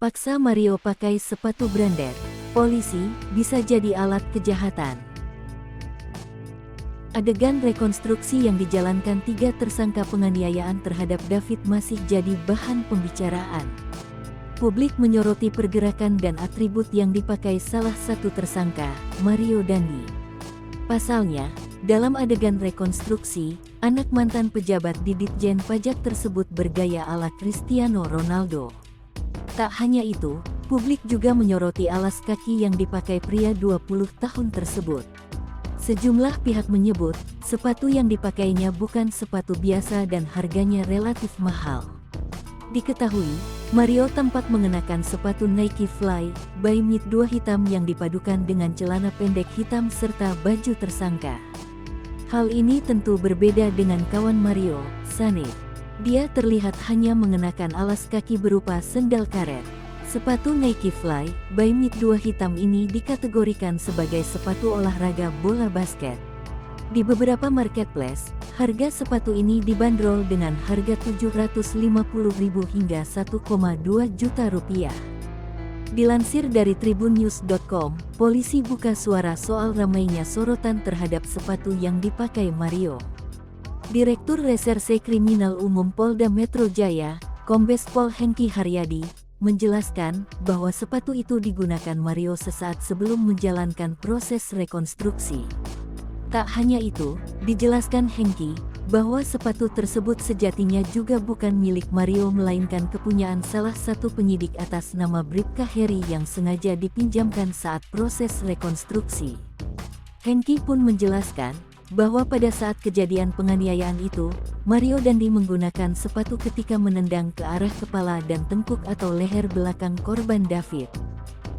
Paksa Mario pakai sepatu branded. Polisi bisa jadi alat kejahatan. Adegan rekonstruksi yang dijalankan 3 tersangka penganiayaan terhadap David masih jadi bahan pembicaraan. Publik menyoroti pergerakan dan atribut yang dipakai salah satu tersangka, Mario Dandi. Pasalnya, dalam adegan rekonstruksi, anak mantan pejabat di Ditjen Pajak tersebut bergaya ala Cristiano Ronaldo. Tak hanya itu, publik juga menyoroti alas kaki yang dipakai pria 20 tahun tersebut. Sejumlah pihak menyebut, sepatu yang dipakainya bukan sepatu biasa dan harganya relatif mahal. Diketahui, Mario tampak mengenakan sepatu Nike Fly by Mid 2 hitam yang dipadukan dengan celana pendek hitam serta baju tersangka. Hal ini tentu berbeda dengan kawan Mario, Sane. Dia terlihat hanya mengenakan alas kaki berupa sendal karet. Sepatu Nike Fly by Mid 2 hitam ini dikategorikan sebagai sepatu olahraga bola basket. Di beberapa marketplace, harga sepatu ini dibanderol dengan harga Rp750.000 hingga Rp1,2 juta. Dilansir dari tribunnews.com, polisi buka suara soal ramainya sorotan terhadap sepatu yang dipakai Mario. Direktur Reserse Kriminal Umum Polda Metro Jaya, Kombes Pol Hengki Haryadi, menjelaskan bahwa sepatu itu digunakan Mario sesaat sebelum menjalankan proses rekonstruksi. Tak hanya itu, dijelaskan Hengki, bahwa sepatu tersebut sejatinya juga bukan milik Mario melainkan kepunyaan salah satu penyidik atas nama Bribka Heri yang sengaja dipinjamkan saat proses rekonstruksi. Hengki pun menjelaskan, bahwa pada saat kejadian penganiayaan itu, Mario Dandi menggunakan sepatu ketika menendang ke arah kepala dan tengkuk atau leher belakang korban David.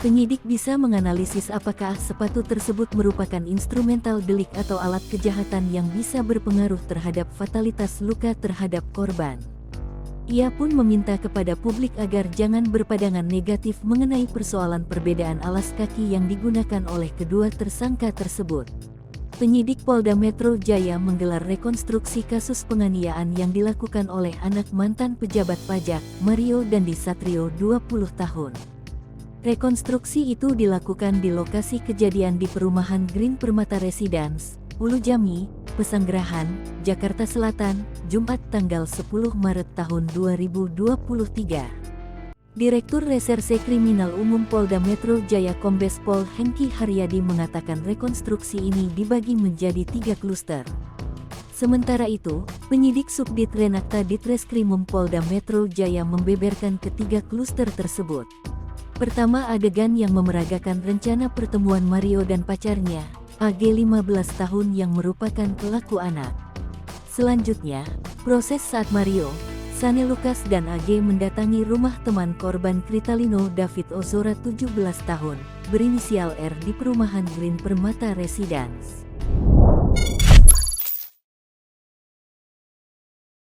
Penyidik bisa menganalisis apakah sepatu tersebut merupakan instrumental delik atau alat kejahatan yang bisa berpengaruh terhadap fatalitas luka terhadap korban. Ia pun meminta kepada publik agar jangan berpandangan negatif mengenai persoalan perbedaan alas kaki yang digunakan oleh kedua tersangka tersebut. Penyidik Polda Metro Jaya menggelar rekonstruksi kasus penganiayaan yang dilakukan oleh anak mantan pejabat pajak, Mario Dandi Satrio 20 tahun. Rekonstruksi itu dilakukan di lokasi kejadian di perumahan Green Permata Residence, Ulu Jami, Pesanggerahan, Jakarta Selatan, Jumat tanggal 10 Maret tahun 2023. Direktur Reserse Kriminal Umum Polda Metro Jaya Kombes Pol Hengki Haryadi mengatakan rekonstruksi ini dibagi menjadi 3 kluster. Sementara itu, penyidik Subdit Renakta Ditreskrimum Polda Metro Jaya membeberkan ketiga kluster tersebut. Pertama, adegan yang memeragakan rencana pertemuan Mario dan pacarnya, AG 15 tahun yang merupakan pelaku anak. Selanjutnya, proses saat Mario, Sane Lukas dan AG mendatangi rumah teman korban Kritalino David Ozora 17 tahun, berinisial R di perumahan Green Permata Residence.